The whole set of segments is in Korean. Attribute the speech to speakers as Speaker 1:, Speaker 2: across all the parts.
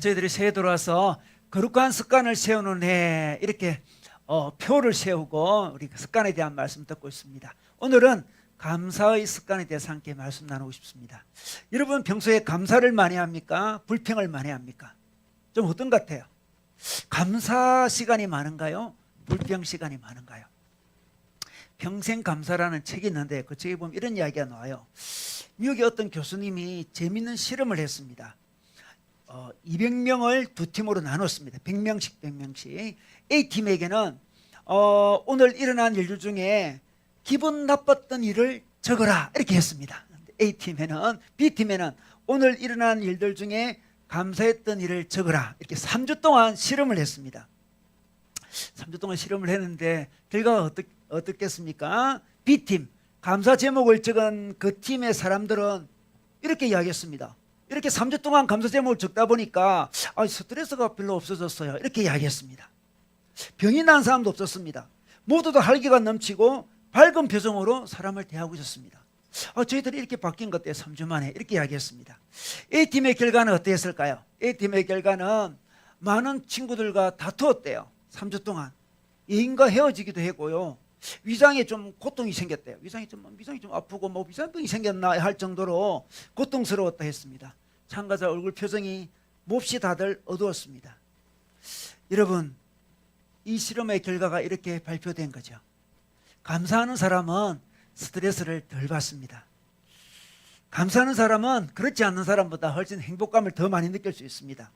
Speaker 1: 저희들이 새해 들어와서 거룩한 습관을 세우는 해 이렇게 표를 세우고 우리 그 습관에 대한 말씀 듣고 있습니다. 오늘은 감사의 습관에 대해서 함께 말씀 나누고 싶습니다. 여러분 평소에 감사를 많이 합니까? 불평을 많이 합니까? 좀 어떤 것 같아요? 감사 시간이 많은가요? 불평 시간이 많은가요? 평생 감사라는 책이 있는데 그 책에 보면 이런 이야기가 나와요. 미국의 어떤 교수님이 재미있는 실험을 했습니다. 200명을 두 팀으로 나눴습니다. 100명씩 A팀에게는 오늘 일어난 일들 중에 기분 나빴던 일을 적어라 이렇게 했습니다. A팀에는 B팀에는 오늘 일어난 일들 중에 감사했던 일을 적어라 이렇게 3주 동안 실험을 했습니다. 3주 동안 실험을 했는데 결과가 어떻겠습니까? B팀 감사 제목을 적은 그 팀의 사람들은 이렇게 이야기했습니다. 이렇게 3주 동안 감사 제목을 적다 보니까 스트레스가 별로 없어졌어요. 이렇게 이야기했습니다. 병이 난 사람도 없었습니다. 모두도 활기가 넘치고 밝은 표정으로 사람을 대하고 있었습니다. 저희들이 이렇게 바뀐 것 같아요. 3주 만에 이렇게 이야기했습니다. A팀의 결과는 어땠을까요? A팀의 결과는 많은 친구들과 다투었대요. 3주 동안 애인과 헤어지기도 했고요. 위장에 좀 고통이 생겼대요. 위장이 좀 아프고 위장병이 생겼나 할 정도로 고통스러웠다 했습니다. 참가자 얼굴 표정이 몹시 다들 어두웠습니다. 여러분, 이 실험의 결과가 이렇게 발표된 거죠. 감사하는 사람은 스트레스를 덜 받습니다. 감사하는 사람은 그렇지 않는 사람보다 훨씬 행복감을 더 많이 느낄 수 있습니다.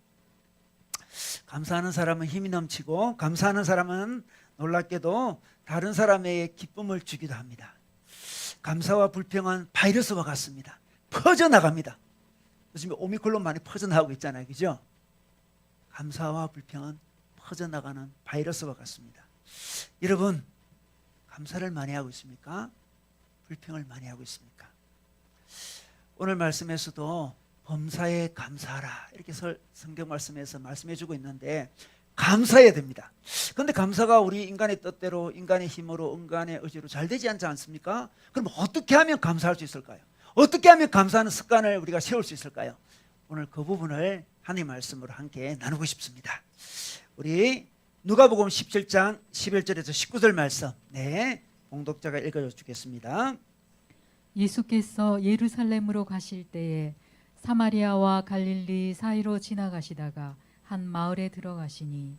Speaker 1: 감사하는 사람은 힘이 넘치고 감사하는 사람은 놀랍게도 다른 사람에게 기쁨을 주기도 합니다. 감사와 불평은 바이러스와 같습니다. 퍼져나갑니다. 요즘 오미크론 많이 퍼져나가고 있잖아요. 그죠? 감사와 불평은 퍼져나가는 바이러스와 같습니다. 여러분, 감사를 많이 하고 있습니까? 불평을 많이 하고 있습니까? 오늘 말씀에서도 범사에 감사하라 이렇게 성경 말씀에서 말씀해주고 있는데 감사해야 됩니다. 그런데 감사가 우리 인간의 뜻대로 인간의 힘으로 인간의 의지로 잘 되지 않지 않습니까? 그럼 어떻게 하면 감사할 수 있을까요? 어떻게 하면 감사하는 습관을 우리가 세울 수 있을까요? 오늘 그 부분을 하나님의 말씀으로 함께 나누고 싶습니다. 우리 누가복음 17장 11절에서 19절 말씀 봉독자가 읽어줘 주겠습니다.
Speaker 2: 예수께서 예루살렘으로 가실 때에 사마리아와 갈릴리 사이로 지나가시다가 한 마을에 들어가시니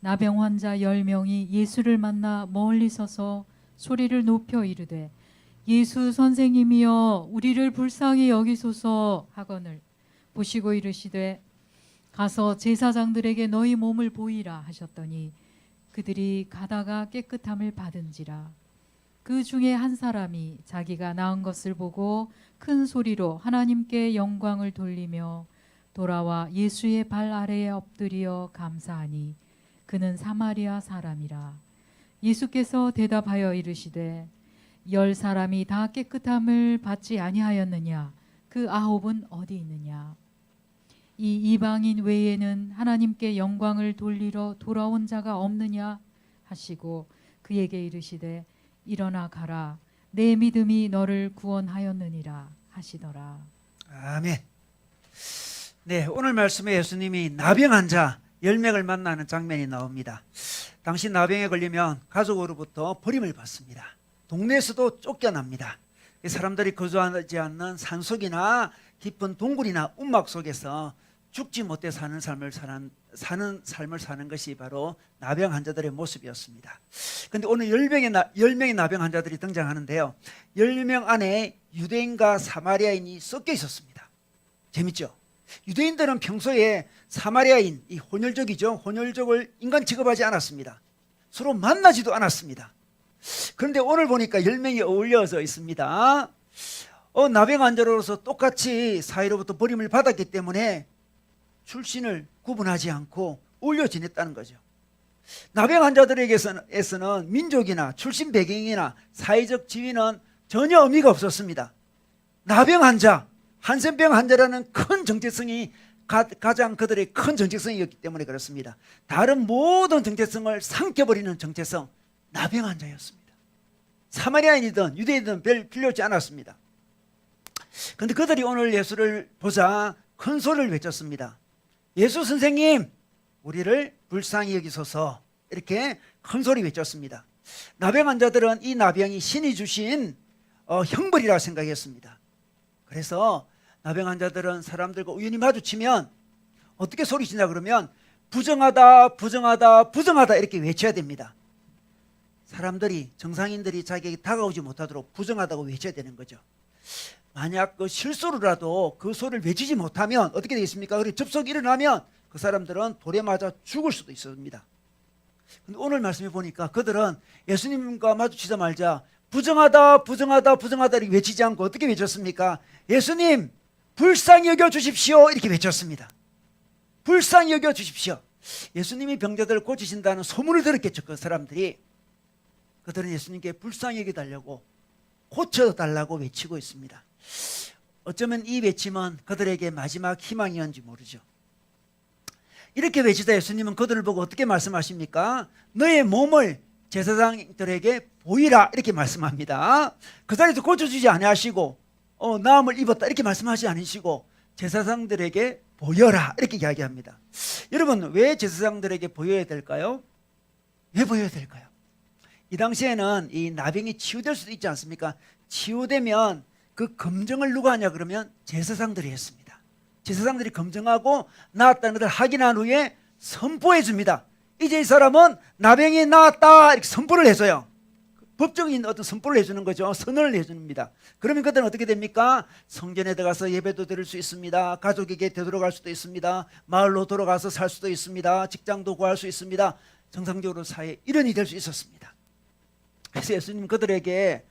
Speaker 2: 나병 환자 10명이 예수를 만나 멀리 서서 소리를 높여 이르되 예수 선생님이여 우리를 불쌍히 여기소서 하거늘 보시고 이르시되 가서 제사장들에게 너희 몸을 보이라 하셨더니 그들이 가다가 깨끗함을 받은지라. 그 중에 한 사람이 자기가 나은 것을 보고 큰 소리로 하나님께 영광을 돌리며 돌아와 예수의 발 아래에 엎드려 감사하니 그는 사마리아 사람이라. 예수께서 대답하여 이르시되 10사람이 다 깨끗함을 받지 아니하였느냐? 그 9은 어디 있느냐? 이 이방인 외에는 하나님께 영광을 돌리러 돌아온 자가 없느냐 하시고 그에게 이르시되 일어나 가라 내 믿음이 너를 구원하였느니라 하시더라.
Speaker 1: 아멘. 오늘 말씀에 예수님이 나병 환자 10명을 만나는 장면이 나옵니다. 당시 나병에 걸리면 가족으로부터 버림을 받습니다. 동네에서도 쫓겨납니다. 사람들이 거주하지 않는 산속이나 깊은 동굴이나 운막 속에서 죽지 못해 사는 삶을 사는 것이 바로 나병 환자들의 모습이었습니다. 그런데 오늘 10명의 나병 환자들이 등장하는데요. 10명 안에 유대인과 사마리아인이 섞여 있었습니다. 재밌죠? 유대인들은 평소에 사마리아인, 이 혼혈족이죠. 혼혈족을 인간 취급하지 않았습니다. 서로 만나지도 않았습니다. 그런데 오늘 보니까 10명이 어울려져 있습니다. 나병 환자로서 똑같이 사이로부터 버림을 받았기 때문에 출신을 구분하지 않고 어울려 지냈다는 거죠. 나병 환자들에게서는 민족이나 출신 배경이나 사회적 지위는 전혀 의미가 없었습니다. 나병 환자, 한센병 환자라는 큰 정체성이 가장 그들의 큰 정체성이었기 때문에 그렇습니다. 다른 모든 정체성을 삼켜버리는 정체성, 나병 환자였습니다. 사마리아인이든 유대인이든 별 필요 없지 않았습니다. 그런데 그들이 오늘 예수를 보자 큰 소리를 외쳤습니다. 예수 선생님, 우리를 불쌍히 여기소서. 이렇게 큰 소리 외쳤습니다. 나병 환자들은 이 나병이 신이 주신 형벌이라 생각했습니다. 그래서 나병 환자들은 사람들과 우연히 마주치면 어떻게 소리치냐 그러면 부정하다, 부정하다, 부정하다 이렇게 외쳐야 됩니다. 사람들이, 정상인들이 자기에게 다가오지 못하도록 부정하다고 외쳐야 되는 거죠. 만약 그 실수로라도 그 소리를 외치지 못하면 어떻게 되겠습니까? 그리고 접속이 일어나면 그 사람들은 돌에 맞아 죽을 수도 있습니다. 근데 오늘 말씀해 보니까 그들은 예수님과 마주치자마자 부정하다, 부정하다, 부정하다 이렇게 외치지 않고 어떻게 외쳤습니까? 예수님, 불쌍히 여겨 주십시오. 이렇게 외쳤습니다. 불쌍히 여겨 주십시오. 예수님이 병자들을 고치신다는 소문을 들었겠죠. 그 사람들이. 그들은 예수님께 불쌍히 여겨달라고, 고쳐달라고 외치고 있습니다. 어쩌면 이 외침은 그들에게 마지막 희망이었는지 모르죠. 이렇게 외치다 예수님은 그들을 보고 어떻게 말씀하십니까? 너의 몸을 제사장들에게 보이라 이렇게 말씀합니다. 그 자리에서 고쳐주지 아니하시고 나음을 입었다 이렇게 말씀하지 않으시고 제사장들에게 보여라 이렇게 이야기합니다. 여러분, 왜 제사장들에게 보여야 될까요? 왜 보여야 될까요? 이 당시에는 이 나병이 치유될 수도 있지 않습니까? 치유되면 그 검증을 누가 하냐 그러면 제사장들이 했습니다. 제사장들이 검증하고 나았다는 것을 확인한 후에 선포해 줍니다. 이제 이 사람은 나병이 나았다 이렇게 선포를 해줘요. 법적인 어떤 선포를 해주는 거죠. 선언을 해줍니다. 그러면 그들은 어떻게 됩니까? 성전에 들어가서 예배도 드릴 수 있습니다. 가족에게 되돌아갈 수도 있습니다. 마을로 돌아가서 살 수도 있습니다. 직장도 구할 수 있습니다. 정상적으로 사회에 일원이 될 수 있었습니다. 그래서 예수님 그들에게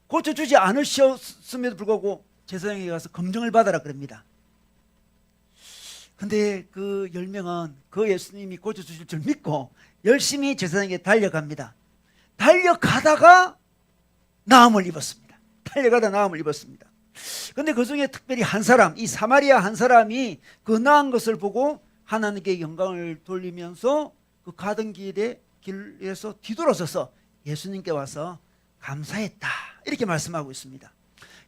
Speaker 1: 고쳐주지 않으셨음에도 불구하고 제사장에게 가서 검증을 받아라 그럽니다. 근데 그 10명은 그 예수님이 고쳐주실 줄 믿고 열심히 제사장에게 달려갑니다. 달려가다가 나음을 입었습니다. 달려가다 나음을 입었습니다. 근데 그 중에 특별히 한 사람, 이 사마리아 한 사람이 그 나은 것을 보고 하나님께 영광을 돌리면서 그 가던 길에서 뒤돌아서서 예수님께 와서 감사했다 이렇게 말씀하고 있습니다.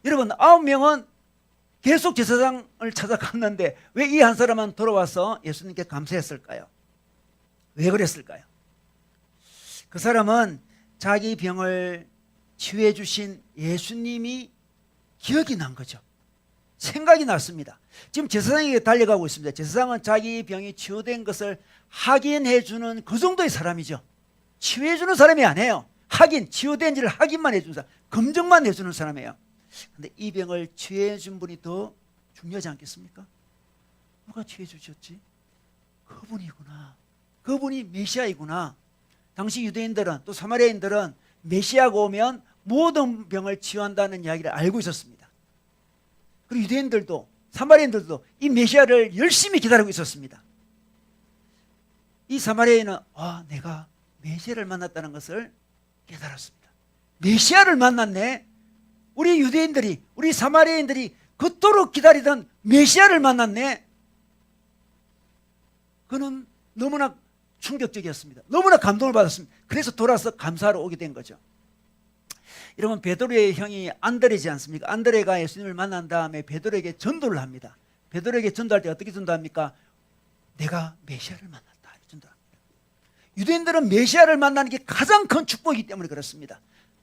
Speaker 1: 여러분, 9명은 계속 제사장을 찾아갔는데 왜 이 한 사람만 돌아와서 예수님께 감사했을까요? 왜 그랬을까요? 그 사람은 자기 병을 치유해 주신 예수님이 기억이 난 거죠. 생각이 났습니다. 지금 제사장에게 달려가고 있습니다. 제사장은 자기 병이 치유된 것을 확인해 주는 그 정도의 사람이죠. 치유해 주는 사람이 아니에요. 확인, 치유된지를 확인만 해주는 사람, 검증만 해주는 사람이에요. 근데 이 병을 치유해 준 분이 더 중요하지 않겠습니까? 누가 치유해 주셨지? 그분이구나. 그분이 메시아이구나. 당시 유대인들은 또 사마리아인들은 메시아가 오면 모든 병을 치유한다는 이야기를 알고 있었습니다. 그리고 유대인들도 사마리아인들도 이 메시아를 열심히 기다리고 있었습니다. 이 사마리아인은 내가 메시아를 만났다는 것을 깨달았습니다. 메시아를 만났네. 우리 유대인들이, 우리 사마리아인들이 그토록 기다리던 메시아를 만났네. 그는 너무나 충격적이었습니다. 너무나 감동을 받았습니다. 그래서 돌아서 감사하러 오게 된 거죠. 여러분, 베드로의 형이 안드레지 않습니까? 안드레가 예수님을 만난 다음에 베드로에게 전도를 합니다. 베드로에게 전도할 때 어떻게 전도합니까? 내가 메시아를 만났다. 전도합니다. 유대인들은 메시아를 만나는 게 가장 큰 축복이기 때문에 그렇습니다.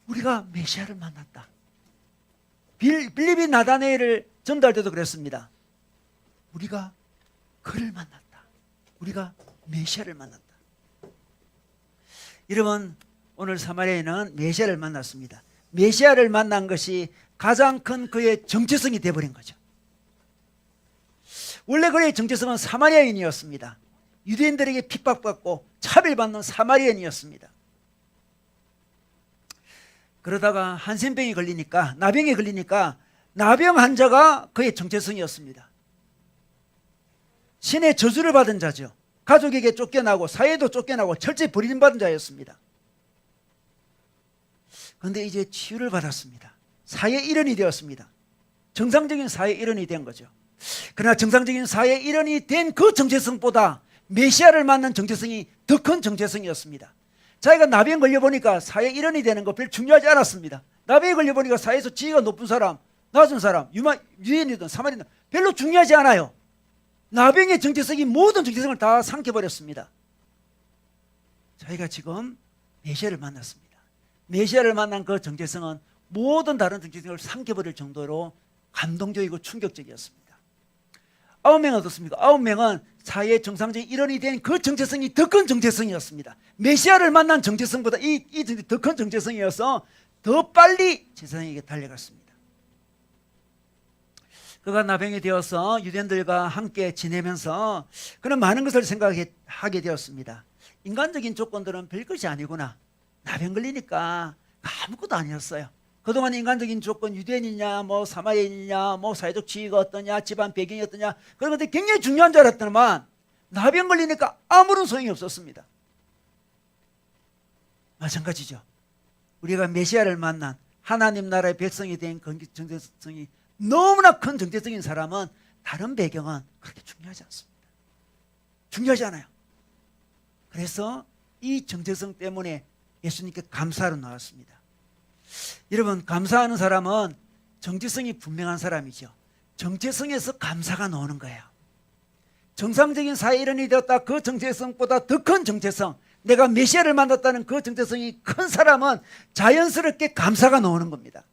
Speaker 1: 우리가 메시아를 만났다. 빌립이 나다네엘을 전도할 때도 그랬습니다. 우리가 그를 만났다. 우리가 메시아를 만났다. 여러분, 오늘 사마리아인은 메시아를 만났습니다. 메시아를 만난 것이 가장 큰 그의 정체성이 되어버린 거죠. 원래 그의 정체성은 사마리아인이었습니다. 유대인들에게 핍박받고 차별받는 사마리아인이었습니다. 그러다가 한센병이 걸리니까, 나병에 걸리니까 나병 환자가 그의 정체성이었습니다. 신의 저주를 받은 자죠. 가족에게 쫓겨나고 사회도 쫓겨나고 철저히 버림받은 자였습니다. 그런데 이제 치유를 받았습니다. 사회 일원이 되었습니다. 정상적인 사회 일원이 된 거죠. 그러나 정상적인 사회 일원이 된 그 정체성보다 메시아를 만난 정체성이 더 큰 정체성이었습니다. 자기가 나병 걸려보니까 사회 일원이 되는 거 별로 중요하지 않았습니다. 나병에 걸려보니까 사회에서 지위가 높은 사람, 낮은 사람, 유대인이든 사마리아든 별로 중요하지 않아요. 나병의 정체성이 모든 정체성을 다 삼켜버렸습니다. 저희가 지금 메시아를 만났습니다. 메시아를 만난 그 정체성은 모든 다른 정체성을 삼켜버릴 정도로 감동적이고 충격적이었습니다. 9명은 어떻습니까? 9명은 사회의 정상적인 일원이 된 그 정체성이 더 큰 정체성이었습니다. 메시아를 만난 정체성보다 이 더 큰 정체성이어서 더 빨리 제사장에게 달려갔습니다. 그가 나병이 되어서 유대인들과 함께 지내면서 그는 많은 것을 생각하게 되었습니다. 인간적인 조건들은 별것이 아니구나. 나병 걸리니까 아무것도 아니었어요. 그동안 인간적인 조건, 유대인이냐, 뭐 사마리아인이냐, 뭐 사회적 지위가 어떠냐, 집안 배경이 어떠냐, 그런 것들이 굉장히 중요한 줄 알았더니만 나병 걸리니까 아무런 소용이 없었습니다. 마찬가지죠. 우리가 메시아를 만난 하나님 나라의 백성이 된 정체성이 너무나 큰 정체성인 사람은 다른 배경은 그렇게 중요하지 않습니다. 중요하지 않아요. 그래서 이 정체성 때문에 예수님께 감사하러 나왔습니다. 여러분, 감사하는 사람은 정체성이 분명한 사람이죠. 정체성에서 감사가 나오는 거예요. 정상적인 사회 일원이 되었다. 그 정체성보다 더 큰 정체성, 내가 메시아를 만났다는 그 정체성이 큰 사람은 자연스럽게 감사가 나오는 겁니다.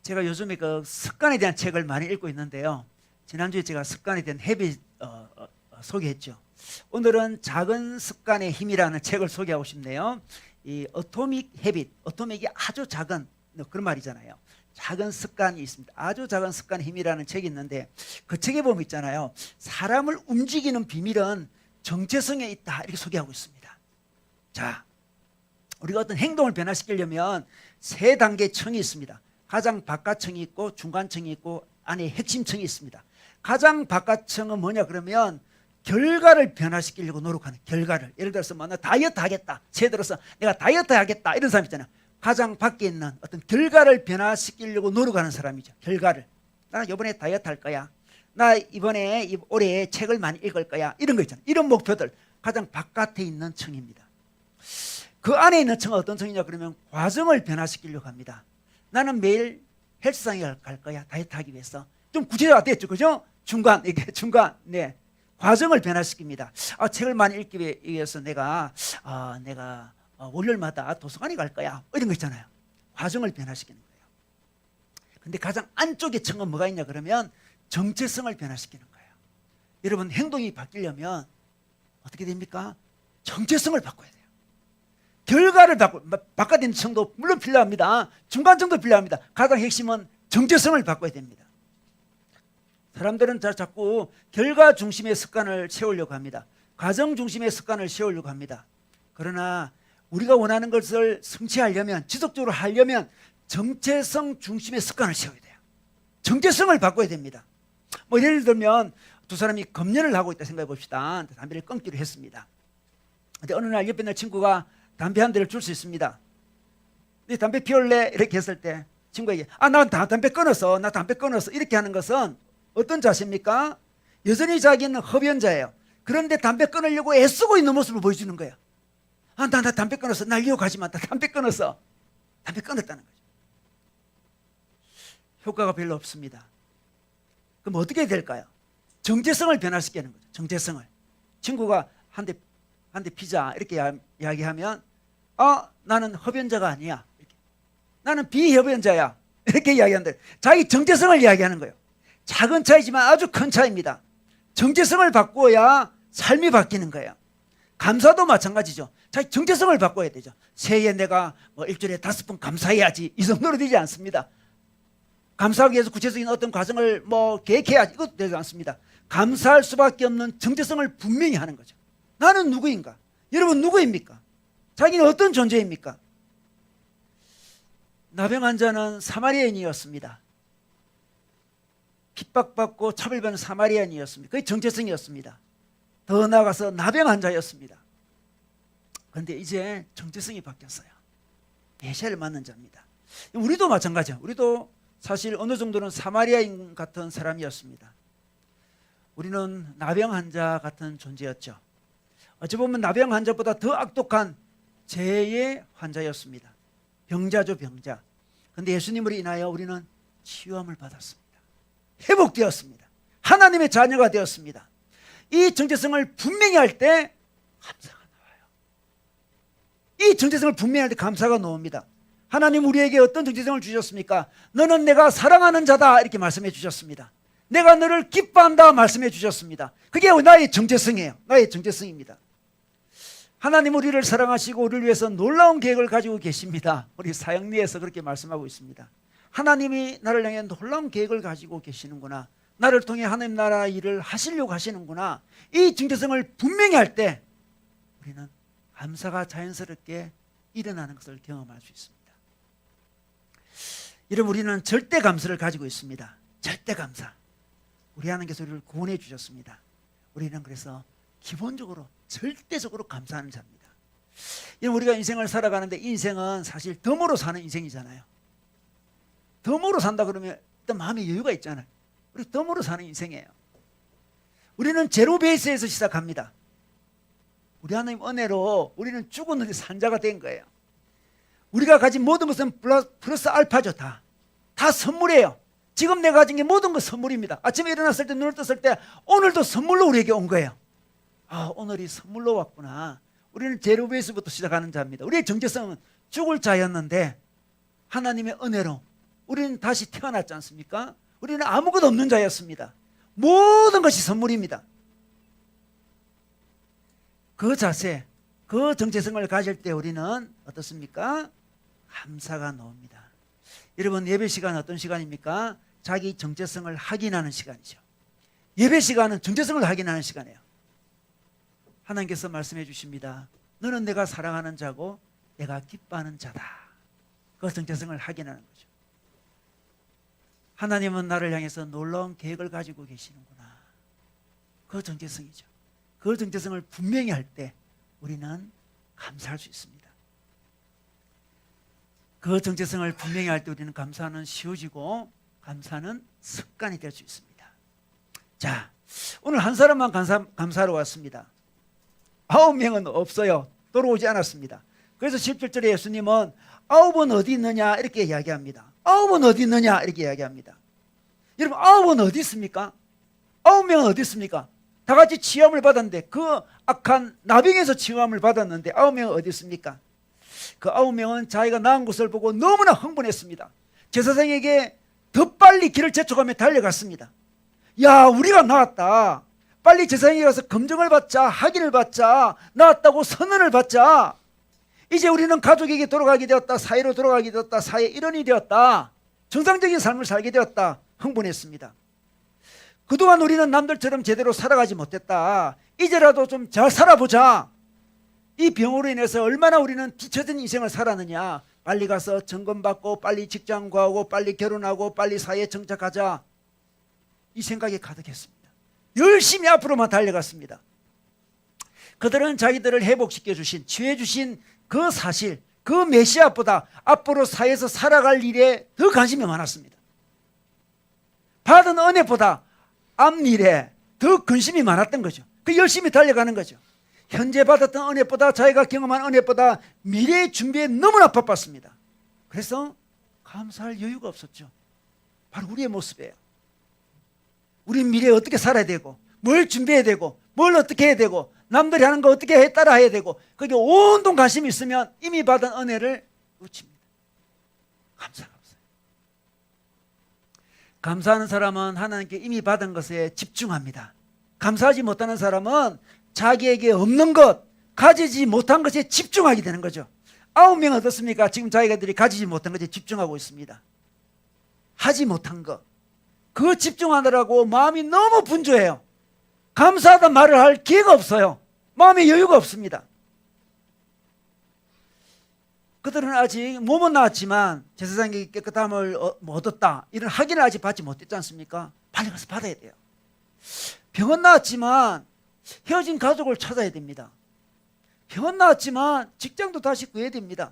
Speaker 1: 제가 요즘에 그 습관에 대한 책을 많이 읽고 있는데요. 지난주에 제가 습관에 대한 헤빗 소개했죠. 오늘은 작은 습관의 힘이라는 책을 소개하고 싶네요. 이 어토믹 헤빗, 어토믹이 아주 작은 그런 말이잖아요. 작은 습관이 있습니다. 아주 작은 습관의 힘이라는 책이 있는데 그 책에 보면 있잖아요. 사람을 움직이는 비밀은 정체성에 있다 이렇게 소개하고 있습니다. 자, 우리가 어떤 행동을 변화시키려면 세 단계의 층이 있습니다. 가장 바깥층이 있고 중간층이 있고 안에 핵심층이 있습니다. 가장 바깥층은 뭐냐 그러면 결과를 변화시키려고 노력하는 결과를. 예를 들어서 뭐 나 다이어트 하겠다. 예를 들어서 내가 다이어트 하겠다 이런 사람 있잖아요. 가장 밖에 있는 어떤 결과를 변화시키려고 노력하는 사람이죠. 결과를. 나 이번에 다이어트 할 거야. 나 이번에 올해 책을 많이 읽을 거야. 이런 거 있잖아요. 이런 목표들 가장 바깥에 있는 층입니다. 그 안에 있는 층은 어떤 층이냐 그러면 과정을 변화시키려고 합니다. 나는 매일 헬스장에 갈 거야. 다이어트 하기 위해서. 좀 구체적으로 됐죠. 그죠? 중간, 이게 중간. 네. 과정을 변화시킵니다. 책을 많이 읽기 위해서 내가 월요일마다 도서관에 갈 거야. 이런 거 있잖아요. 과정을 변화시키는 거예요. 근데 가장 안쪽의 층은 뭐가 있냐 그러면 정체성을 변화시키는 거예요. 여러분, 행동이 바뀌려면 어떻게 됩니까? 정체성을 바꿔야 돼요. 결과를 바꿔야 되는 층도 물론 필요합니다. 중간층도 필요합니다. 가장 핵심은 정체성을 바꿔야 됩니다. 사람들은 자꾸 결과 중심의 습관을 세우려고 합니다. 과정 중심의 습관을 세우려고 합니다. 그러나 우리가 원하는 것을 성취하려면, 지속적으로 하려면 정체성 중심의 습관을 세워야 돼요. 정체성을 바꿔야 됩니다. 뭐 예를 들면 두 사람이 검연을 하고 있다 생각해 봅시다. 담배를 끊기로 했습니다. 근데 어느 날 옆에 있는 친구가 담배 한 대를 줄 수 있습니다. 네 담배 피울래? 이렇게 했을 때 친구에게 나 담배 끊었어. 나 담배 끊었어. 이렇게 하는 것은 어떤 자세입니까? 여전히 자기는 흡연자예요. 그런데 담배 끊으려고 애쓰고 있는 모습을 보여주는 거예요. 나 담배 끊었어. 날 유혹하지 마. 나 담배 끊었어. 담배 끊었다는 거죠. 효과가 별로 없습니다. 그럼 어떻게 해야 될까요? 정체성을 변화시키는 거죠. 정체성을. 친구가 한 대 피자 이렇게 이야기하면 나는 흡연자가 아니야. 이렇게. 나는 비흡연자야. 이렇게 이야기하는데 자기 정체성을 이야기하는 거예요. 작은 차이지만 아주 큰 차이입니다. 정체성을 바꿔야 삶이 바뀌는 거예요. 감사도 마찬가지죠. 자기 정체성을 바꿔야 되죠. 새해에 내가 일주일에 5번 감사해야지 이 정도로 되지 않습니다. 감사하기 위해서 구체적인 어떤 과정을 계획해야지 이것도 되지 않습니다. 감사할 수밖에 없는 정체성을 분명히 하는 거죠. 나는 누구인가? 여러분 누구입니까? 자기는 어떤 존재입니까? 나병 환자는 사마리아인이었습니다. 핍박받고 차별받는 사마리아인이었습니다. 그게 정체성이었습니다. 더 나아가서 나병 환자였습니다. 그런데 이제 정체성이 바뀌었어요. 메시아를 만난 자입니다. 우리도 마찬가지예요. 우리도 사실 어느 정도는 사마리아인 같은 사람이었습니다. 우리는 나병 환자 같은 존재였죠. 어찌 보면 나병 환자보다 더 악독한 죄의 환자였습니다. 병자죠, 병자. 그런데 예수님으로 인하여 우리는 치유함을 받았습니다. 회복되었습니다. 하나님의 자녀가 되었습니다. 이 정체성을 분명히 할 때 감사가 나와요. 이 정체성을 분명히 할 때 감사가 나옵니다. 하나님 우리에게 어떤 정체성을 주셨습니까? 너는 내가 사랑하는 자다 이렇게 말씀해 주셨습니다. 내가 너를 기뻐한다 말씀해 주셨습니다. 그게 나의 정체성이에요. 나의 정체성입니다. 하나님 우리를 사랑하시고 우리를 위해서 놀라운 계획을 가지고 계십니다. 우리 사형리에서 그렇게 말씀하고 있습니다. 하나님이 나를 향해 놀라운 계획을 가지고 계시는구나. 나를 통해 하나님 나라 일을 하시려고 하시는구나. 이 정체성을 분명히 할 때 우리는 감사가 자연스럽게 일어나는 것을 경험할 수 있습니다. 여러분 우리는 절대 감사를 가지고 있습니다. 절대 감사. 우리 하나님께서 우리를 구원해 주셨습니다. 우리는 그래서 기본적으로 절대적으로 감사하는 자입니다. 우리가 인생을 살아가는데 인생은 사실 덤으로 사는 인생이잖아요. 덤으로 산다 그러면 일단 마음의 여유가 있잖아요. 우리 덤으로 사는 인생이에요. 우리는 제로 베이스에서 시작합니다. 우리 하나님 은혜로 우리는 죽었는데 산자가 된 거예요. 우리가 가진 모든 것은 플러스 알파죠. 다 선물이에요. 지금 내가 가진 게 모든 것 선물입니다. 아침에 일어났을 때 눈을 떴을 때 오늘도 선물로 우리에게 온 거예요. 아, 오늘이 선물로 왔구나. 우리는 제로 베이스부터 시작하는 자입니다. 우리의 정체성은 죽을 자였는데 하나님의 은혜로 우리는 다시 태어났지 않습니까? 우리는 아무것도 없는 자였습니다. 모든 것이 선물입니다. 그 자세, 그 정체성을 가질 때 우리는 어떻습니까? 감사가 나옵니다. 여러분 예배 시간은 어떤 시간입니까? 자기 정체성을 확인하는 시간이죠. 예배 시간은 정체성을 확인하는 시간이에요. 하나님께서 말씀해 주십니다. 너는 내가 사랑하는 자고 내가 기뻐하는 자다. 그 정체성을 확인하는 거죠. 하나님은 나를 향해서 놀라운 계획을 가지고 계시는구나. 그 정체성이죠. 그 정체성을 분명히 할 때 우리는 감사할 수 있습니다. 그 정체성을 분명히 할 때 우리는 감사는 쉬워지고 감사는 습관이 될 수 있습니다. 자, 오늘 한 사람만 감사하러 왔습니다. 9명은 없어요. 돌아오지 않았습니다. 그래서 17절에 예수님은 9은 어디 있느냐 이렇게 이야기합니다. 9은 어디 있느냐 이렇게 이야기합니다. 여러분 9은 어디 있습니까? 9명은 어디 있습니까? 다 같이 치유함을 받았는데 그 악한 나병에서 치유함을 받았는데 9명은 어디 있습니까? 그 9명은 자기가 나은 것을 보고 너무나 흥분했습니다. 제사장에게 더 빨리 길을 재촉하며 달려갔습니다. 야, 우리가 나았다. 빨리 제사장에 가서 검증을 받자, 확인을 받자, 나았다고 선언을 받자. 이제 우리는 가족에게 돌아가게 되었다. 사회로 돌아가게 되었다. 사회 일원이 되었다. 정상적인 삶을 살게 되었다. 흥분했습니다. 그동안 우리는 남들처럼 제대로 살아가지 못했다. 이제라도 좀 잘 살아보자. 이 병으로 인해서 얼마나 우리는 뒤처진 인생을 살았느냐. 빨리 가서 점검받고 빨리 직장 구하고 빨리 결혼하고 빨리 사회에 정착하자. 이 생각이 가득했습니다. 열심히 앞으로만 달려갔습니다. 그들은 자기들을 회복시켜 주신, 치유해 주신 그 사실, 그 메시아보다 앞으로 사회에서 살아갈 일에 더 관심이 많았습니다. 받은 은혜보다 앞일에 더 근심이 많았던 거죠. 그 열심히 달려가는 거죠. 현재 받았던 은혜보다, 자기가 경험한 은혜보다 미래의 준비에 너무나 바빴습니다. 그래서 감사할 여유가 없었죠. 바로 우리의 모습이에요. 우리 미래에 어떻게 살아야 되고, 뭘 준비해야 되고, 뭘 어떻게 해야 되고, 남들이 하는 거 어떻게 따라 해야 되고, 거기에 온통 관심이 있으면 이미 받은 은혜를 놓칩니다. 감사가 없어요. 감사하는 사람은 하나님께 이미 받은 것에 집중합니다. 감사하지 못하는 사람은 자기에게 없는 것, 가지지 못한 것에 집중하게 되는 거죠. 9명은 어떻습니까? 지금 자기들이 가지지 못한 것에 집중하고 있습니다. 하지 못한 것, 그 집중하느라고 마음이 너무 분주해요. 감사하다 말을 할 기회가 없어요. 마음의 여유가 없습니다. 그들은 아직 몸은 나았지만 제사장에게 깨끗함을 얻었다, 이런 확인을 아직 받지 못했지 않습니까? 빨리 가서 받아야 돼요. 병은 나았지만 헤어진 가족을 찾아야 됩니다. 병은 나았지만 직장도 다시 구해야 됩니다.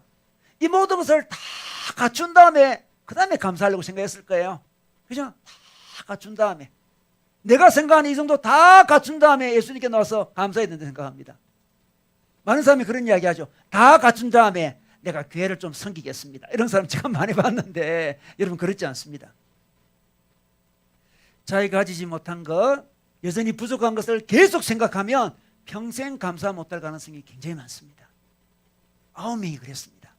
Speaker 1: 이 모든 것을 다 갖춘 다음에 그 다음에 감사하려고 생각했을 거예요. 그죠? 다 갖춘 다음에, 내가 생각하는 이 정도 다 갖춘 다음에 예수님께 나와서 감사해야 된다고 생각합니다. 많은 사람이 그런 이야기 하죠. 다 갖춘 다음에 내가 교회를 좀 섬기겠습니다. 이런 사람 제가 많이 봤는데 여러분 그렇지 않습니다. 자기가 가지지 못한 것, 여전히 부족한 것을 계속 생각하면 평생 감사 못할 가능성이 굉장히 많습니다. 9명이 그랬습니다.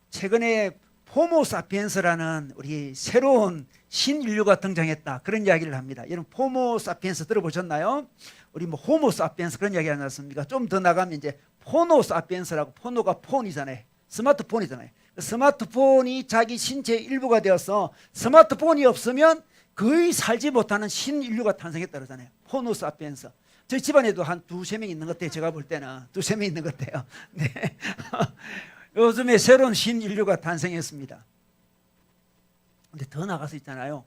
Speaker 1: 최근에 호모사피엔스라는 우리 새로운 신인류가 등장했다, 그런 이야기를 합니다. 여러분 호모사피엔스 들어보셨나요? 우리 뭐 호모사피엔스 그런 이야기 하지 않습니까? 좀 더 나가면 이제 포노사피엔스라고, 포노가 폰이잖아요. 스마트폰이잖아요. 스마트폰이 자기 신체의 일부가 되어서 스마트폰이 없으면 거의 살지 못하는 신인류가 탄생했다 그러잖아요. 호모사피엔스. 저희 집안에도 한 두세 명 있는 것 같아요. 제가 볼 때는 두세 명 있는 것 같아요. 네. 요즘에 새로운 신인류가 탄생했습니다. 근데 더 나가서 있잖아요.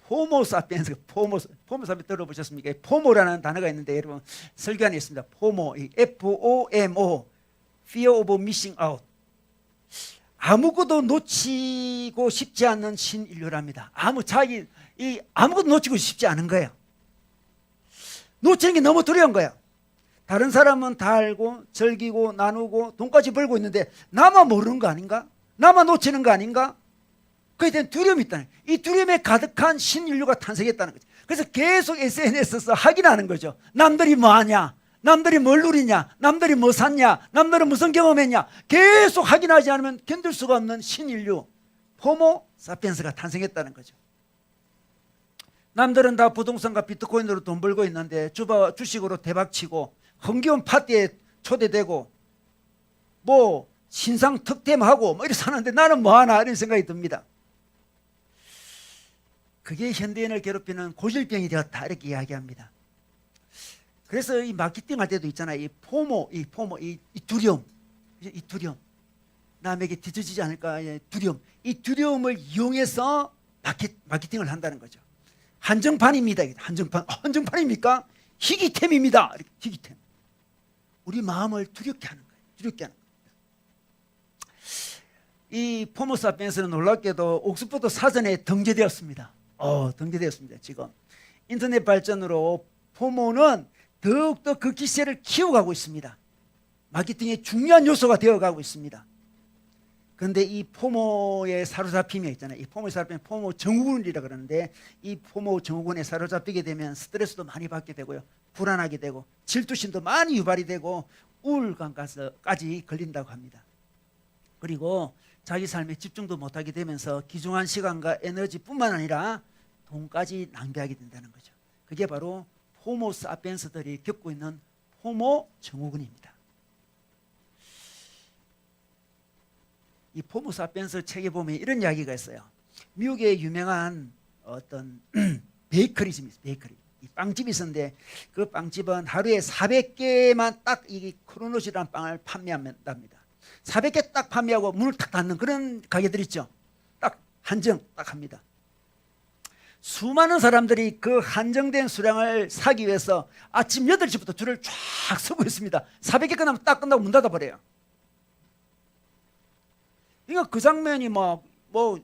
Speaker 1: 포모사피엔스, 포모사피엔스 들어보셨습니까? 포모라는 단어가 있는데 여러분 설교 안에 있습니다. 포모, FOMO, Fear of Missing Out. 아무것도 놓치고 싶지 않는 신인류랍니다. 아무것도 놓치고 싶지 않은 거예요. 놓치는 게 너무 두려운 거예요. 다른 사람은 다 알고 즐기고 나누고 돈까지 벌고 있는데 나만 모르는 거 아닌가? 나만 놓치는 거 아닌가? 그에 대한 두려움이 있다는 거예요. 이 두려움에 가득한 신인류가 탄생했다는 거죠. 그래서 계속 SNS에서 확인하는 거죠. 남들이 뭐 하냐? 남들이 뭘 누리냐? 남들이 뭐 샀냐? 남들은 무슨 경험했냐? 계속 확인하지 않으면 견딜 수가 없는 신인류, 호모 사피엔스가 탄생했다는 거죠. 남들은 다 부동산과 비트코인으로 돈 벌고 있는데 주식으로 대박치고 흥겨운 파티에 초대되고 뭐 신상 득템하고 뭐 이렇게 사는데 나는 뭐하나, 이런 생각이 듭니다. 그게 현대인을 괴롭히는 고질병이 되었다, 이렇게 이야기합니다. 그래서 이 마케팅 할 때도 있잖아요. 이 두려움, 이 두려움, 남에게 뒤처지지 않을까, 두려움, 이 두려움을 이용해서 마케팅을 한다는 거죠. 한정판입니다. 한정판입니까? 희귀템입니다. 희귀템. 우리 마음을 두렵게 하는 거예요. 두렵게 하는 거예요. 이 호모사피엔스는 놀랍게도 옥스퍼드 사전에 등재되었습니다. 등재되었습니다. 지금 인터넷 발전으로 포모는 더욱더 그 기세를 키워가고 있습니다. 마케팅의 중요한 요소가 되어가고 있습니다. 그런데 이 포모에 사로잡힘이 있잖아요. 이 포모에 사로잡히면 포모 증후군이라 그러는데, 이 포모 증후군에 사로잡히게 되면 스트레스도 많이 받게 되고요, 불안하게 되고 질투심도 많이 유발이 되고 우울감까지 걸린다고 합니다. 그리고 자기 삶에 집중도 못하게 되면서 귀중한 시간과 에너지뿐만 아니라 돈까지 낭비하게 된다는 거죠. 그게 바로 호모 사피엔스들이 겪고 있는 포모 증후군입니다. 이 호모 사피엔스 책에 보면 이런 이야기가 있어요. 미국의 유명한 어떤 베이커리집이 있어요. 이 빵집이 있었는데 그 빵집은 하루에 400개만 딱 이 크로노시라는 빵을 판매한답니다. 400개 딱 판매하고 문을 탁 닫는 그런 가게들 있죠. 딱 한정 딱 합니다. 수많은 사람들이 그 한정된 수량을 사기 위해서 아침 8시부터 줄을 쫙 서고 있습니다. 400개 끝나면 딱 끝나고 문 닫아버려요. 그러니까 그 장면이 뭐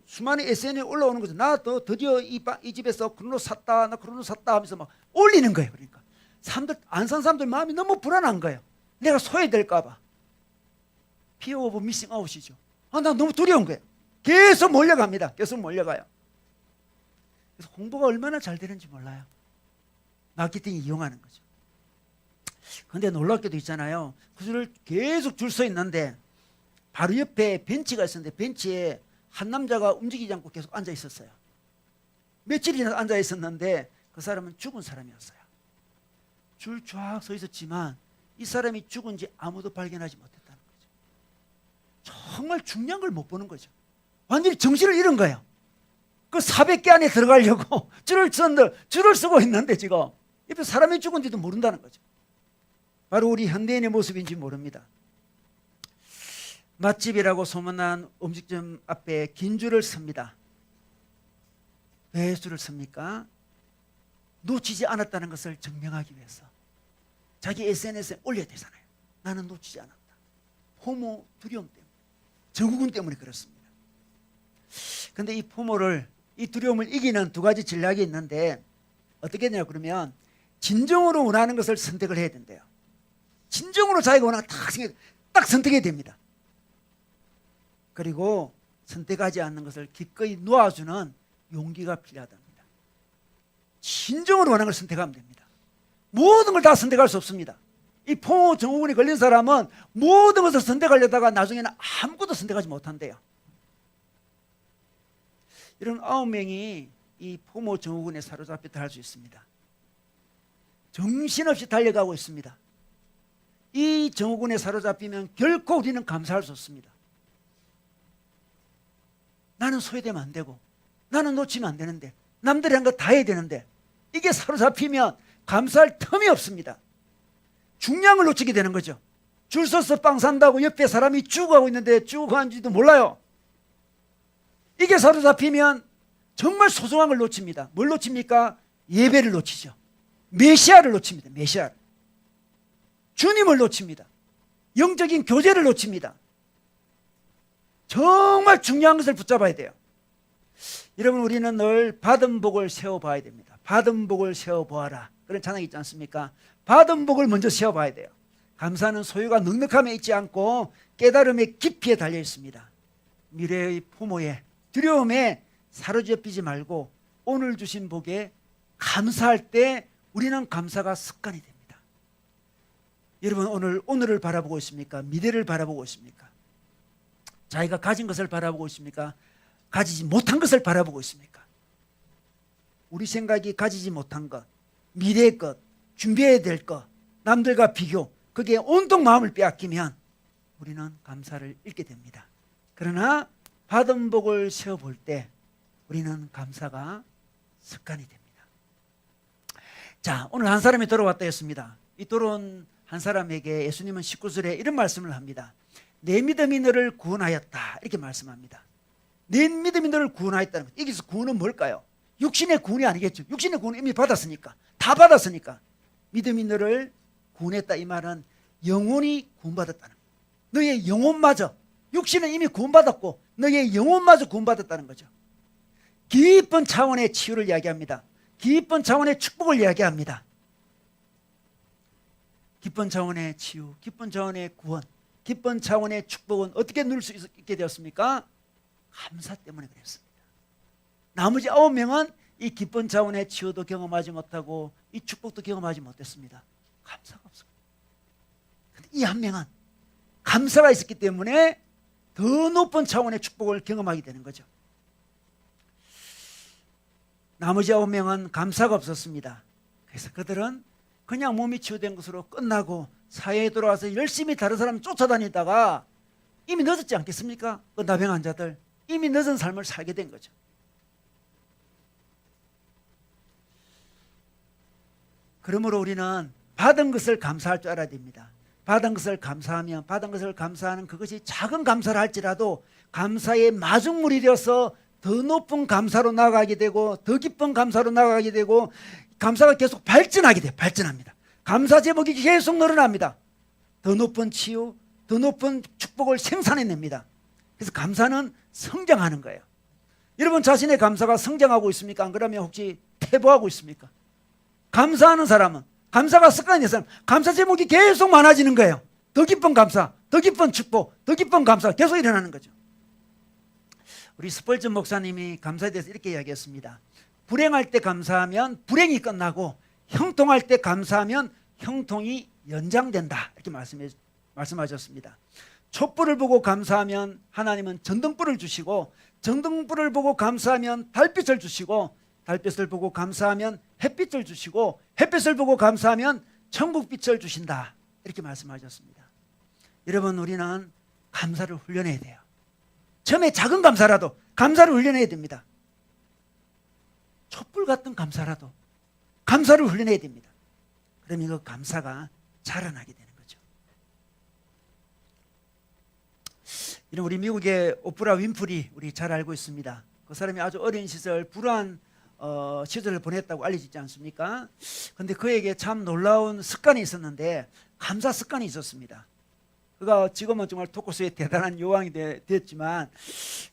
Speaker 1: 수많은 SNS에 올라오는 거죠. 나 드디어 이 집에서 크로노 샀다, 나 크로노 샀다 하면서 막 올리는 거예요. 그러니까 사람들, 안 산 사람들 마음이 너무 불안한 거예요. 내가 소외될까 봐. Fear of missing out이죠. 나 너무 두려운 거예요. 계속 몰려갑니다. 계속 몰려가요. 그래서 홍보가 얼마나 잘 되는지 몰라요. 마케팅이 이용하는 거죠. 그런데 놀랍게도 있잖아요. 그 줄을 계속 줄 서 있는데 바로 옆에 벤치가 있었는데 벤치에 한 남자가 움직이지 않고 계속 앉아 있었어요. 며칠이나 앉아 있었는데 그 사람은 죽은 사람이었어요. 줄 쫙 서 있었지만 이 사람이 죽은지 아무도 발견하지 못했다는 거죠. 정말 중요한 걸 못 보는 거죠. 완전히 정신을 잃은 거예요. 그 400개 안에 들어가려고 줄을 쓰고 있는데 지금 옆에 사람이 죽은지도 모른다는 거죠. 바로 우리 현대인의 모습인지 모릅니다. 맛집이라고 소문난 음식점 앞에 긴 줄을 섭니다. 왜 줄을 섭니까? 놓치지 않았다는 것을 증명하기 위해서. 자기 SNS에 올려야 되잖아요. 나는 놓치지 않았다. 포모 두려움 때문에, 증후군 때문에 그렇습니다. 그런데 이 두려움을 이기는 두 가지 전략이 있는데 어떻게 되냐 그러면 진정으로 원하는 것을 선택을 해야 된대요. 진정으로 자기가 원하는 걸 딱 선택해야 됩니다. 그리고 선택하지 않는 것을 기꺼이 놓아주는 용기가 필요하답니다. 진정으로 원하는 걸 선택하면 됩니다. 모든 걸 다 선택할 수 없습니다. 이 포모 증후군에 걸린 사람은 모든 것을 선택하려다가 나중에는 아무것도 선택하지 못한대요. 이런 9명이 이 포모 증후군에 사로잡혔다 할 수 있습니다. 정신없이 달려가고 있습니다. 이 증후군에 사로잡히면 결코 우리는 감사할 수 없습니다. 나는 소외되면 안 되고, 나는 놓치면 안 되는데, 남들이 한 거 다 해야 되는데, 이게 사로잡히면 감사할 틈이 없습니다. 중요한 걸 놓치게 되는 거죠. 줄 서서 빵 산다고 옆에 사람이 죽어가고 있는데 죽어가는지도 몰라요. 이게 사로잡히면 정말 소중한 걸 놓칩니다. 뭘 놓칩니까? 예배를 놓치죠. 메시아를 놓칩니다. 메시아를. 주님을 놓칩니다. 영적인 교제를 놓칩니다. 정말 중요한 것을 붙잡아야 돼요. 여러분, 우리는 늘 받은 복을 세워봐야 됩니다. 받은 복을 세워보아라, 그런 찬양이 있지 않습니까? 받은 복을 먼저 세워봐야 돼요. 감사는 소유가 넉넉함에 있지 않고 깨달음의 깊이에 달려 있습니다. 미래의 포모에, 두려움에 사로잡히지 말고 오늘 주신 복에 감사할 때 우리는 감사가 습관이 됩니다. 여러분, 오늘을 바라보고 있습니까? 미래를 바라보고 있습니까? 자기가 가진 것을 바라보고 있습니까? 가지지 못한 것을 바라보고 있습니까? 우리 생각이 가지지 못한 것, 미래의 것, 준비해야 될 것, 남들과 비교, 거기에 온통 마음을 빼앗기면 우리는 감사를 잃게 됩니다. 그러나 받은 복을 세워볼 때 우리는 감사가 습관이 됩니다. 자, 오늘 한 사람이 돌아왔다 했습니다. 이 돌아온 한 사람에게 예수님은 19절에 이런 말씀을 합니다. 내 믿음이 너를 구원하였다, 이렇게 말씀합니다. 내 믿음이 너를 구원하였다는 것. 여기서 구원은 뭘까요? 육신의 구원이 아니겠죠. 육신의 구원은 이미 받았으니까, 다 받았으니까. 믿음이 너를 구원했다, 이 말은 영혼이 구원받았다는 거예요. 너의 영혼마저, 육신은 이미 구원받았고 너의 영혼마저 구원받았다는 거죠. 깊은 차원의 치유를 이야기합니다. 깊은 차원의 축복을 이야기합니다. 깊은 차원의 치유, 깊은 차원의 구원, 깊은 차원의 축복은 어떻게 누릴 수 있게 되었습니까? 감사 때문에 그랬습니다. 나머지 9명은 이 깊은 차원의 치유도 경험하지 못하고 이 축복도 경험하지 못했습니다. 감사가 없습니다. 근데 이 한 명은 감사가 있었기 때문에 더 높은 차원의 축복을 경험하게 되는 거죠. 나머지 9명은 감사가 없었습니다. 그래서 그들은 그냥 몸이 치유된 것으로 끝나고 사회에 돌아와서 열심히 다른 사람 쫓아다니다가 이미 늦었지 않겠습니까? 그 나병 환자들 이미 늦은 삶을 살게 된 거죠. 그러므로 우리는 받은 것을 감사할 줄 알아야 됩니다. 받은 것을 감사하면, 받은 것을 감사하는 그것이 작은 감사를 할지라도 감사의 마중물이 되어서 더 높은 감사로 나아가게 되고 더 깊은 감사로 나아가게 되고 감사가 계속 발전하게 돼요. 발전합니다. 감사 제목이 계속 늘어납니다. 더 높은 치유, 더 높은 축복을 생산해냅니다. 그래서 감사는 성장하는 거예요. 여러분 자신의 감사가 성장하고 있습니까? 안 그러면 혹시 퇴보하고 있습니까? 감사하는 사람은, 감사가 습관이 된 사람, 감사 제목이 계속 많아지는 거예요. 더 깊은 감사, 더 깊은 축복, 더 깊은 감사 계속 일어나는 거죠. 우리 스펄전 목사님이 감사에 대해서 이렇게 이야기했습니다. 불행할 때 감사하면 불행이 끝나고 형통할 때 감사하면 형통이 연장된다, 이렇게 말씀하셨습니다. 촛불을 보고 감사하면 하나님은 전등불을 주시고 전등불을 보고 감사하면 달빛을 주시고 달빛을 보고 감사하면 햇빛을 주시고 햇빛을 보고 감사하면 천국빛을 주신다, 이렇게 말씀하셨습니다. 여러분, 우리는 감사를 훈련해야 돼요. 처음에 작은 감사라도 감사를 훈련해야 됩니다. 촛불 같은 감사라도 감사를 훈련해야 됩니다. 그러면 그 감사가 자라나게 되는 거죠. 이런 우리 미국의 오프라 윈프리 우리 잘 알고 있습니다. 그 사람이 아주 어린 시절 불우한 시절을 보냈다고 알려지지 않습니까? 그런데 그에게 참 놀라운 습관이 있었는데 감사 습관이 있었습니다. 그가 지금은 정말 토크쇼의 대단한 요왕이 됐지만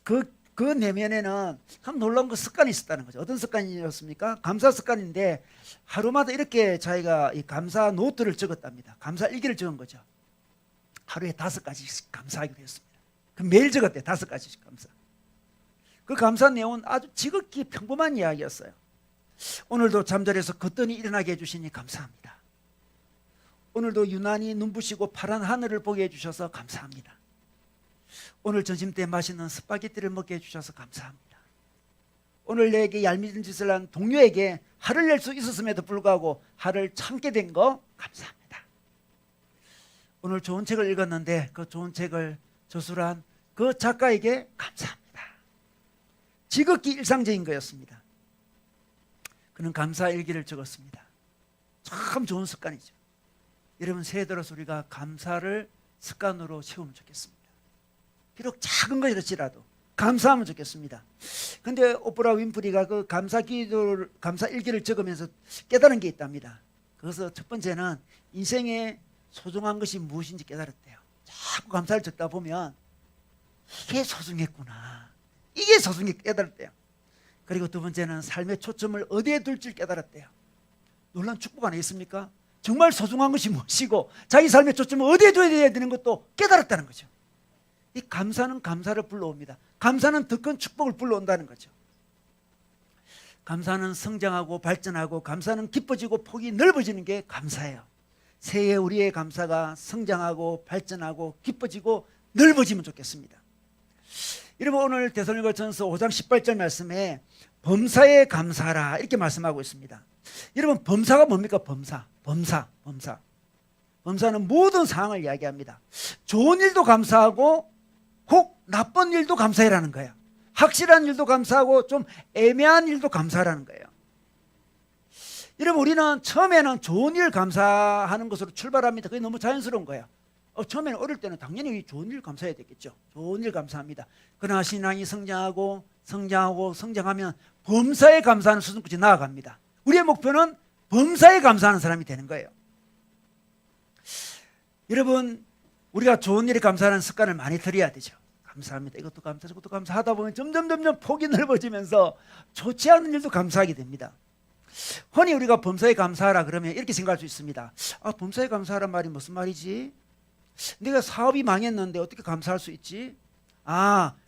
Speaker 1: 그 내면에는 참 놀라운 그 습관이 있었다는 거죠. 어떤 습관이었습니까? 감사 습관인데 하루마다 이렇게 자기가 이 감사 노트를 적었답니다. 감사 일기를 적은 거죠. 하루에 5가지씩 감사하기로 했습니다. 그 매일 적었대요. 5가지씩 감사. 그 감사 내용은 아주 지극히 평범한 이야기였어요. 오늘도 잠자리에서 거뜬히 일어나게 해주시니 감사합니다. 오늘도 유난히 눈부시고 파란 하늘을 보게 해주셔서 감사합니다. 오늘 점심때 맛있는 스파게티를 먹게 해주셔서 감사합니다. 오늘 내게 얄미운 짓을 한 동료에게 화를 낼 수 있었음에도 불구하고 화를 참게 된 거 감사합니다. 오늘 좋은 책을 읽었는데 그 좋은 책을 저술한 그 작가에게 감사합니다. 지극히 일상적인 거였습니다. 그는 감사 일기를 적었습니다. 참 좋은 습관이죠. 여러분, 새해 들어서 우리가 감사를 습관으로 채우면 좋겠습니다. 비록 작은 것일지라도 감사하면 좋겠습니다. 근데 오프라 윈프리가 그 감사 일기를 적으면서 깨달은 게 있답니다. 그래서 첫 번째는 인생에 소중한 것이 무엇인지 깨달았대요. 자꾸 감사를 적다 보면 이게 소중했구나, 이게 소중히 깨달았대요. 그리고 두 번째는 삶의 초점을 어디에 둘지 깨달았대요. 놀라운 축복 아니겠습니까? 정말 소중한 것이 무엇이고 자기 삶의 초점을 어디에 둬야 되는 것도 깨달았다는 거죠. 이 감사는 감사를 불러옵니다. 감사는 더 큰 축복을 불러온다는 거죠. 감사는 성장하고 발전하고, 감사는 깊어지고 폭이 넓어지는 게 감사예요. 새해 우리의 감사가 성장하고 발전하고 깊어지고 넓어지면 좋겠습니다. 여러분, 오늘 데살로니가전서 5장 18절 말씀에 범사에 감사하라 이렇게 말씀하고 있습니다. 여러분, 범사가 뭡니까? 범사는 모든 상황을 이야기합니다. 좋은 일도 감사하고 혹 나쁜 일도 감사해라는 거예요. 확실한 일도 감사하고 좀 애매한 일도 감사하라는 거예요. 여러분, 우리는 처음에는 좋은 일 감사하는 것으로 출발합니다. 그게 너무 자연스러운 거예요. 처음에는 어릴 때는 당연히 좋은 일 감사해야 되겠죠. 좋은 일 감사합니다. 그러나 신앙이 성장하면 범사에 감사하는 수준까지 나아갑니다. 우리의 목표는 범사에 감사하는 사람이 되는 거예요. 여러분, 우리가 좋은 일에 감사하는 습관을 많이 들여야 되죠. 감사합니다. 이것도 감사, 저것도 감사하다 보면 점점 폭이 넓어지면서 좋지 않은 일도 감사하게 됩니다. 흔히 우리가 범사에 감사하라 그러면 이렇게 생각할 수 있습니다. 범사에 감사하란 말이 무슨 말이지? 내가 사업이 망했는데 어떻게 감사할 수 있지?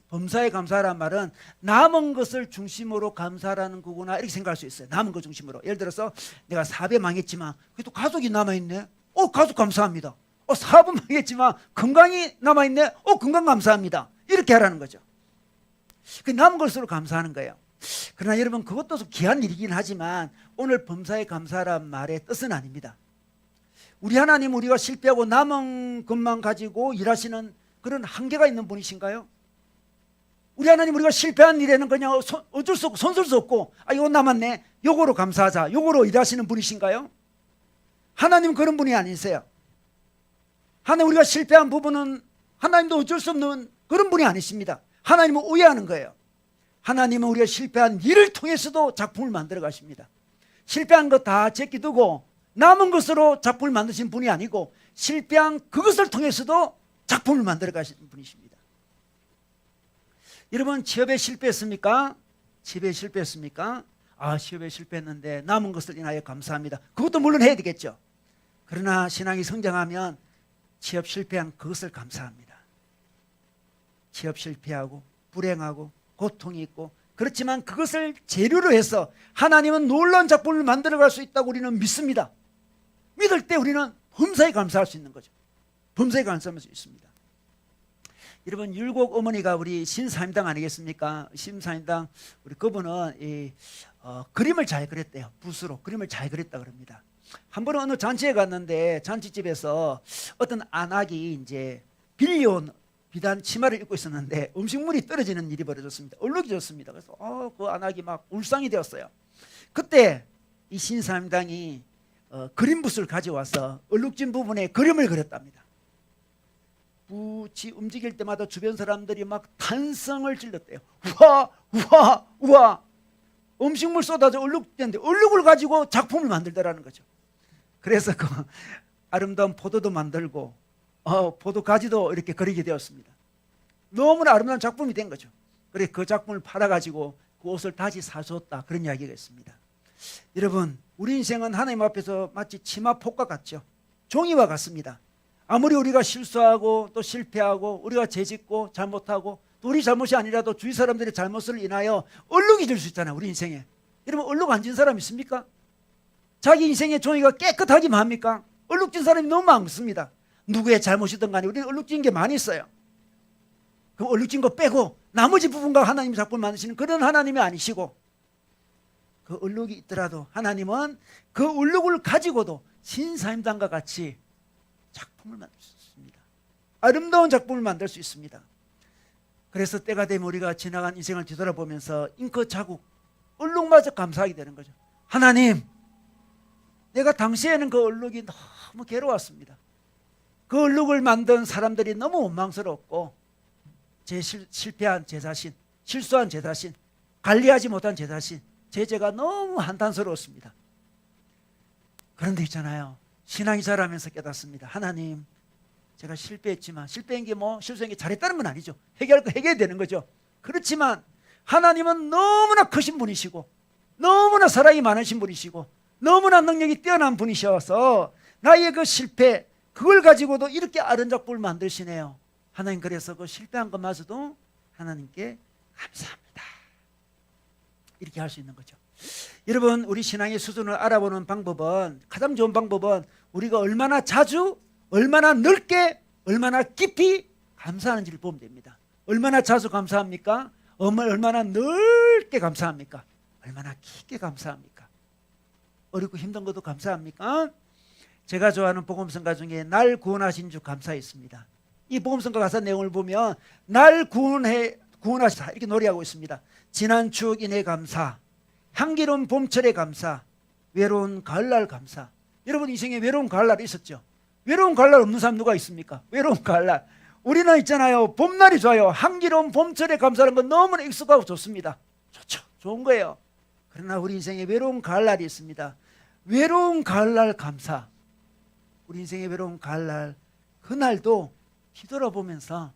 Speaker 1: 범사에 감사하란 말은 남은 것을 중심으로 감사하라는 거구나, 이렇게 생각할 수 있어요. 남은 것 중심으로. 예를 들어서 내가 사업에 망했지만 그래도 가족이 남아있네. 가족 감사합니다. 사업은 망했지만 건강이 남아있네. 건강 감사합니다. 이렇게 하라는 거죠. 그 남은 것으로 감사하는 거예요. 그러나 여러분, 그것도 귀한 일이긴 하지만 오늘 범사에 감사하란 말의 뜻은 아닙니다. 우리 하나님, 우리가 실패하고 남은 것만 가지고 일하시는 그런 한계가 있는 분이신가요? 우리 하나님, 우리가 실패한 일에는 그냥 어쩔 수 없고 손쓸 수 없고 이거 남았네, 요거로 감사하자, 요거로 일하시는 분이신가요? 하나님은 그런 분이 아니세요. 하나님, 우리가 실패한 부분은 하나님도 어쩔 수 없는 그런 분이 아니십니다. 하나님은 우회하는 거예요. 하나님은 우리가 실패한 일을 통해서도 작품을 만들어 가십니다. 실패한 거 다 제끼두고 남은 것으로 작품을 만드신 분이 아니고 실패한 그것을 통해서도 작품을 만들어 가시는 분이십니다. 여러분, 취업에 실패했습니까? 취업에 실패했습니까? 취업에 실패했는데 남은 것을 인하여 감사합니다. 그것도 물론 해야 되겠죠. 그러나 신앙이 성장하면 취업 실패한 그것을 감사합니다. 취업 실패하고 불행하고 고통이 있고, 그렇지만 그것을 재료로 해서 하나님은 놀라운 작품을 만들어갈 수 있다고 우리는 믿습니다. 믿을 때 우리는 범사에 감사할 수 있는 거죠. 범사에 감사할 수 있습니다. 여러분, 율곡 어머니가 우리 신사임당 아니겠습니까? 신사임당 우리 그분은 그림을 잘 그렸대요. 붓으로 그림을 잘 그렸다 그럽니다. 한 번은 어느 잔치에 갔는데 잔치집에서 어떤 안악이 이제 빌려온 비단 치마를 입고 있었는데 음식물이 떨어지는 일이 벌어졌습니다. 얼룩이졌습니다. 그래서 그 안악이 막 울상이 되었어요. 그때 이 신사임당이 그림붓을 가져와서 얼룩진 부분에 그림을 그렸답니다. 붓이 움직일 때마다 주변 사람들이 막 탄성을 질렀대요. 우와. 음식물 쏟아져 얼룩됐는데 얼룩을 가지고 작품을 만들더라는 거죠. 그래서 그 아름다운 포도도 만들고 포도 가지도 이렇게 그리게 되었습니다. 너무나 아름다운 작품이 된 거죠. 그래서 그 작품을 팔아가지고 그 옷을 다시 사줬다, 그런 이야기가 있습니다. 여러분, 우리 인생은 하나님 앞에서 마치 치마폭과 같죠. 종이와 같습니다. 아무리 우리가 실수하고 또 실패하고 우리가 죄짓고 잘못하고 또 우리 잘못이 아니라도 주위 사람들의 잘못을 인하여 얼룩이 될 수 있잖아요. 우리 인생에 여러분 얼룩 안 진 사람 있습니까? 자기 인생의 종이가 깨끗하기만 합니까? 얼룩 진 사람이 너무 많습니다. 누구의 잘못이든 간에 우리는 얼룩 진 게 많이 있어요. 그 얼룩 진 거 빼고 나머지 부분과 하나님이 작품을 만드시는 그런 하나님이 아니시고, 그 얼룩이 있더라도 하나님은 그 얼룩을 가지고도 신사임당과 같이 작품을 만들 수 있습니다. 아름다운 작품을 만들 수 있습니다. 그래서 때가 되면 우리가 지나간 인생을 뒤돌아보면서 잉크 자국, 얼룩마저 감사하게 되는 거죠. 하나님, 내가 당시에는 그 얼룩이 너무 괴로웠습니다. 그 얼룩을 만든 사람들이 너무 원망스럽고, 제 실패한 제 자신, 실수한 제 자신, 관리하지 못한 제 자신, 제 죄가 너무 한탄스러웠습니다. 그런데 있잖아요, 신앙이 자라면서 깨닫습니다. 하나님, 제가 실패했지만, 실패한 게 뭐 실수한 게 잘했다는 건 아니죠. 해결할 거 해결해야 되는 거죠. 그렇지만 하나님은 너무나 크신 분이시고, 너무나 사랑이 많으신 분이시고, 너무나 능력이 뛰어난 분이셔서 나의 그 실패, 그걸 가지고도 이렇게 아름다운 작품을 만드시네요. 하나님, 그래서 그 실패한 것마저도 하나님께 감사합니다. 이렇게 할 수 있는 거죠. 여러분, 우리 신앙의 수준을 알아보는 방법은, 가장 좋은 방법은 우리가 얼마나 자주, 얼마나 넓게, 얼마나 깊이 감사하는지를 보면 됩니다. 얼마나 자주 감사합니까? 얼마나 넓게 감사합니까? 얼마나 깊게 감사합니까? 어렵고 힘든 것도 감사합니까? 제가 좋아하는 복음성가 중에 날 구원하신 주 감사했습니다. 이 복음성가 가사 내용을 보면 날 구원하시다 이렇게 노래하고 있습니다. 지난 추억 인해 감사, 향기로운 봄철에 감사, 외로운 가을날 감사. 여러분 인생에 외로운 가을날이 있었죠? 외로운 가을날 없는 사람 누가 있습니까? 외로운 가을날. 우리는 있잖아요, 봄날이 좋아요. 향기로운 봄철에 감사하는 건 너무나 익숙하고 좋습니다. 좋죠, 좋은 거예요. 그러나 우리 인생에 외로운 가을날이 있습니다. 외로운 가을날 감사. 우리 인생의 외로운 가을날, 그날도 뒤돌아보면서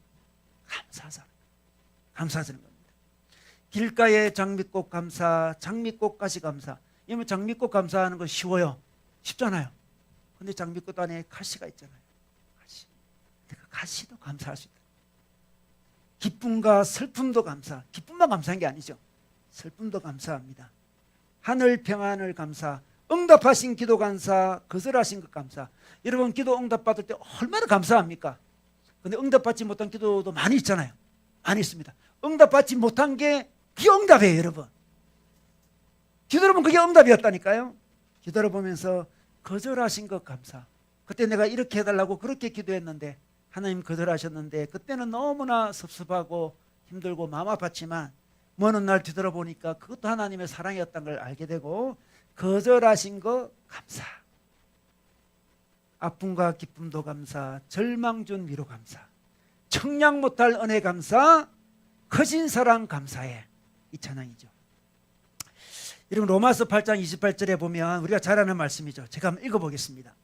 Speaker 1: 감사하자는 겁니다. 길가에 장미꽃 감사, 장미꽃 가시 감사. 이러면 장미꽃 감사하는 거 쉬워요. 쉽잖아요. 근데 장미꽃 안에 가시가 있잖아요. 가시. 그 가시도 감사할 수 있다. 기쁨과 슬픔도 감사. 기쁨만 감사한 게 아니죠. 슬픔도 감사합니다. 하늘 평안을 감사, 응답하신 기도 감사, 거절하신 것 감사. 여러분 기도 응답받을 때 얼마나 감사합니까? 근데 응답받지 못한 기도도 많이 있잖아요. 많이 있습니다. 응답받지 못한 게 그게 응답이에요, 여러분. 뒤돌아보면 그게 응답이었다니까요. 뒤돌아보면서 거절하신 것 감사. 그때 내가 이렇게 해달라고 그렇게 기도했는데 하나님 거절하셨는데 그때는 너무나 섭섭하고 힘들고 마음 아팠지만 먼 날 뒤돌아보니까 그것도 하나님의 사랑이었던 걸 알게 되고 거절하신 것 감사. 아픔과 기쁨도 감사, 절망 준 위로 감사, 청량 못할 은혜 감사, 크신 사랑 감사해. 이 찬양이죠. 여러분 로마서 8장 28절에 보면 우리가 잘 아는 말씀이죠. 제가 한번 읽어보겠습니다.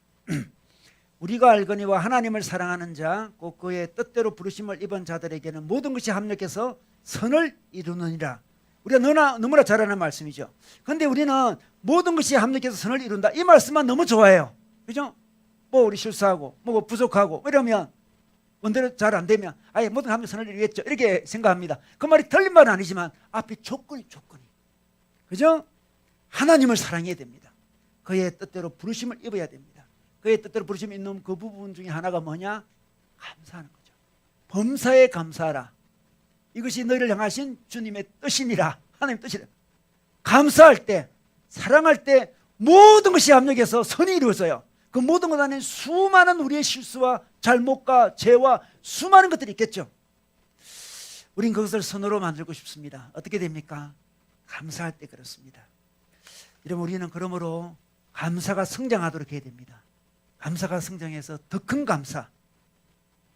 Speaker 1: 우리가 알거니와 하나님을 사랑하는 자, 곧 그의 뜻대로 부르심을 입은 자들에게는 모든 것이 합력해서 선을 이루느니라. 우리가 너무나 잘 아는 말씀이죠. 그런데 우리는 모든 것이 합력해서 선을 이룬다, 이 말씀만 너무 좋아해요. 그죠? 뭐 우리 실수하고 뭐 부족하고 이러면 원대로 잘 안 되면 아예 모든 합력 선을 이루겠죠, 이렇게 생각합니다. 그 말이 틀린 말은 아니지만 앞에 조건이 그죠? 하나님을 사랑해야 됩니다. 그의 뜻대로 부르심을 입어야 됩니다. 그의 뜻대로 부르심을 입는 그 부분 중에 하나가 뭐냐? 감사하는 거죠. 범사에 감사하라. 이것이 너희를 향하신 주님의 뜻이니라. 하나님 뜻이라. 감사할 때, 사랑할 때 모든 것이 합력해서 선이 이루어져요. 그 모든 것 안에 수많은 우리의 실수와 잘못과 죄와 수많은 것들이 있겠죠. 우린 그것을 선으로 만들고 싶습니다. 어떻게 됩니까? 감사할 때 그렇습니다. 여러분 우리는 그러므로 감사가 성장하도록 해야 됩니다. 감사가 성장해서 더 큰 감사,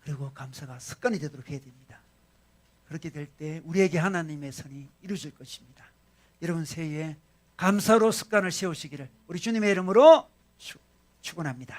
Speaker 1: 그리고 감사가 습관이 되도록 해야 됩니다. 그렇게 될 때 우리에게 하나님의 선이 이루어질 것입니다. 여러분 새해에 감사로 습관을 세우시기를 우리 주님의 이름으로 축원합니다.